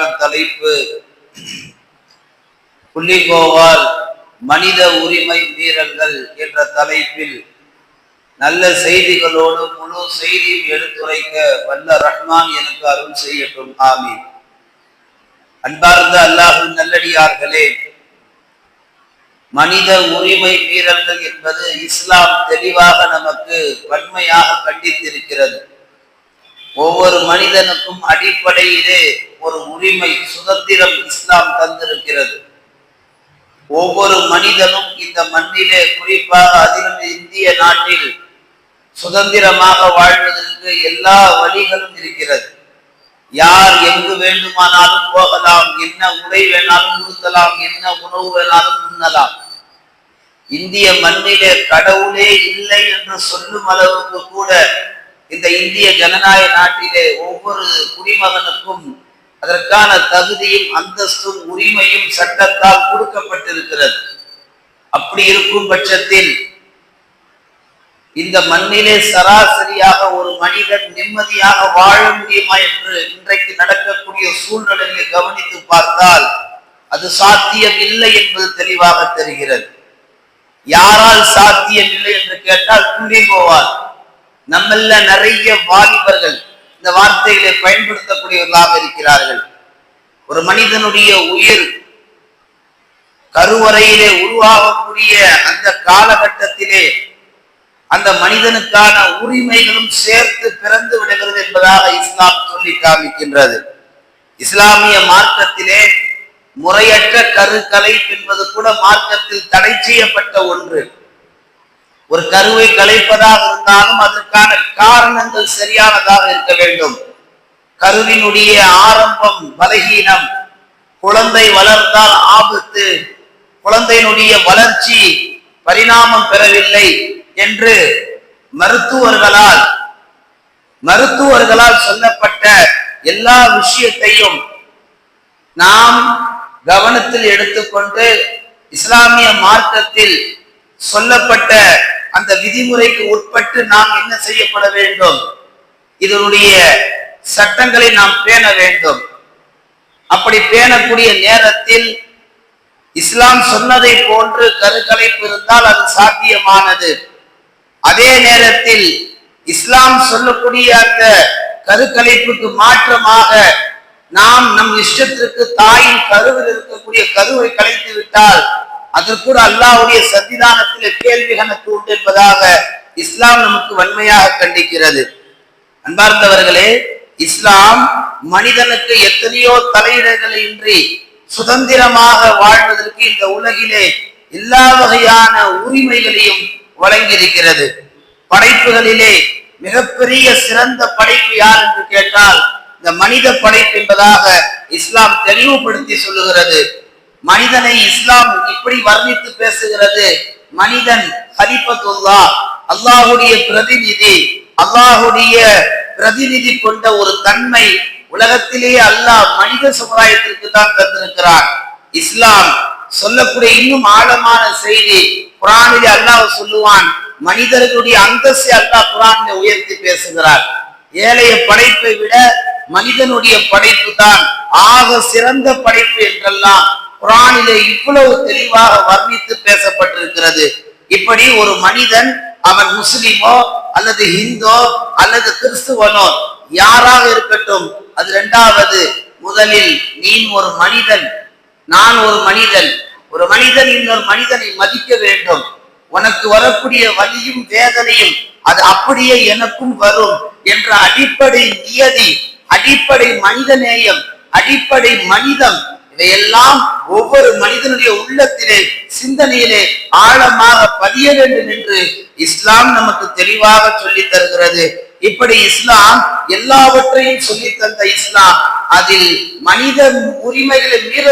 தலைப்பு புள்ளிகோவால் மனித உரிமை மீறல்கள் என்ற தலைப்பில் நல்ல செய்திகளோடு முழு செய்தியும் எடுத்துரைக்க வல்ல ரஹ்மான் எனக்கு அருள் செய்யட்டும். ஆமீன். அன்பார்ந்த அல்லாஹ்வின் நல்லடியார்களே, மனித உரிமை மீறல்கள் என்பது இஸ்லாம் தெளிவாக நமக்கு வன்மையாக கண்டித்திருக்கிறது. ஒவ்வொரு மனிதனுக்கும் அடிப்படையிலே ஒரு உரிமை, சுதந்திரம் இஸ்லாம் தந்திருக்கிறது. ஒவ்வொரு மனிதனும் இந்த மண்ணிலே, குறிப்பாக அதிலும் இந்திய நாட்டில் சுதந்திரமாக வாழ்வதற்கு எல்லா வழிகளும் இருக்கிறது. யார் எங்கு வேண்டுமானாலும் போகலாம், என்ன உடை வேணாலும் உடுத்தலாம், என்ன உணவு வேணாலும் உண்ணலாம். இந்திய மண்ணிலே கடவுளே இல்லை என்று சொல்லும் அளவுக்கு கூட இந்த இந்திய ஜனநாயக நாட்டிலே ஒவ்வொரு குடிமகனுக்கும் அதற்கான தகுதியும் அந்தஸ்தும் உரிமையும் சட்டத்தால் கொடுக்கப்பட்டிருக்கிறது. அப்படி இருக்கும் பட்சத்தில் இந்த மண்ணிலே சராசரியாக ஒரு மனிதன் நிம்மதியாக வாழ முடியுமா என்று இன்றைக்கு நடக்கக்கூடிய சூழ்நிலையை கவனித்து பார்த்தால் அது சாத்தியம் இல்லை என்பது தெளிவாக தெரிகிறது. யாரால் சாத்தியம் இல்லை என்று கேட்டால் புள்ளிகோவால். நம்மள நிறைய வாலிபர்கள் இந்த வார்த்தைகளை பயன்படுத்தக்கூடியவர்களாக இருக்கிறார்கள். ஒரு மனிதனுடைய உயிர் கருவறையிலே உருவாகக்கூடிய அந்த காலகட்டத்திலே அந்த மனிதனுக்கான உரிமைகளும் சேர்த்து பிறந்து விடுகிறது என்பதாக இஸ்லாம் சொல்லி காமிக்கின்றது. இஸ்லாமிய மார்க்கத்திலே முறையற்ற கருக்கலை என்பது கூட மார்க்கத்தில் தடை செய்யப்பட்ட ஒன்று. ஒரு கருவை கலைப்பதாக இருந்தாலும் அதற்கான காரணங்கள் சரியானதாக இருக்க வேண்டும். கருவினுடைய ஆரம்பம் பலகீனம், குழந்தை வளர்ந்தால் ஆபத்து, குழந்தையினுடைய வளர்ச்சி பரிணாமம் பெறவில்லை என்று மருத்துவர்களால் சொல்லப்பட்ட எல்லா விஷயத்தையும் நாம் கவனத்தில் எடுத்துக்கொண்டு இஸ்லாமிய மார்க்கத்தில் சொல்லப்பட்ட அந்த விதிமுறைக்கு உட்பட்டு நாம் என்ன செய்யப்பட வேண்டும்? இதனுடைய சட்டங்களை நாம் பேண வேண்டும். அப்படி பேணக்கூடிய நேரத்தில் இஸ்லாம் சொன்னதை போன்று கருக்கலைப்பு இருந்தால் அது சாத்தியமானது. அதே நேரத்தில் இஸ்லாம் சொல்லக்கூடிய அந்த கருக்கலைப்புக்கு மாற்றமாக நாம் நம் இஷ்டத்திற்கு தாயின் கருவில் இருக்கக்கூடிய கருவை கலைத்து விட்டால் அதற்கு அல்லாஹ்வுடைய சன்னிதானத்திலே கேள்வி கணக்கு உண்டு என்பதாக இஸ்லாம் நமக்கு வன்மையாக கண்டிக்கிறது. அன்பார்ந்தவர்களே, இஸ்லாம் மனிதனுக்கு எத்தனையோ தலையிடங்களை இன்றி சுதந்திரமாக வாழ்வதற்கு இந்த உலகிலே எல்லா வகையான உரிமைகளையும் வழங்கியிருக்கிறது. படைப்புகளிலே மிகப்பெரிய சிறந்த படைப்பு யார் என்று கேட்டால் இந்த மனித படைப்பு என்பதாக இஸ்லாம் தெளிவுபடுத்தி சொல்லுகிறது. மனிதனை இஸ்லாம் இப்படி வர்ணித்து பேசுகிறது. மனிதன் கலிஃபத்துல்லாஹ், அல்லாஹ்வுடைய பிரதிநிதி, அல்லாஹ்வுடைய பிரதிநிதி கொண்ட ஒரு தன்மை உலகத்திலேயே அல்லாஹ் மனித சமுதாயத்திற்கு தான் தந்திருக்கிறார். இஸ்லாம் சொல்லக்கூடிய இன்னும் ஆழமான செய்தி குர்ஆனிலே அல்லாஹ் சொல்லுவான். மனிதர்களுடைய அந்தஸ்தை அல்லாஹ் குர்ஆனிலே உயர்த்தி பேசுகிறார். ஏழைய படைப்பை விட மனிதனுடைய படைப்பு தான் ஆக சிறந்த படைப்பு என்றெல்லாம் குர்ஆனிலே இவ்வளவு தெளிவாக வர்ணித்து பேசப்பட்டிருக்கிறது. இப்படி ஒரு மனிதன், அவன் முஸ்லிமோ அல்லது இந்தோ அல்லது கிறிஸ்துவனோ யாராக இருக்கட்டும், அது இரண்டாவது. முதலில் நீ ஒரு மனிதன், நான் ஒரு மனிதன். ஒரு மனிதன் இன்னொரு மனிதனை மதிக்க வேண்டும். உனக்கு வரக்கூடிய வலியும் வேதனையும் அது அப்படியே எனக்கும் வரும் என்ற அடிப்படை நியதி, அடிப்படை மனிதநேயம், அடிப்படை மனிதம், இதையெல்லாம் ஒவ்வொரு மனிதனுடைய உள்ளத்திலே, சிந்தனையிலே ஆழமாக பதிய வேண்டும் என்று இஸ்லாம் நமக்கு தெளிவாக சொல்லி தருகிறது. இப்படி இஸ்லாம் எல்லாவற்றையும் சொல்லி தந்த இஸ்லாம் அதில் மனித உரிமைகளை மீற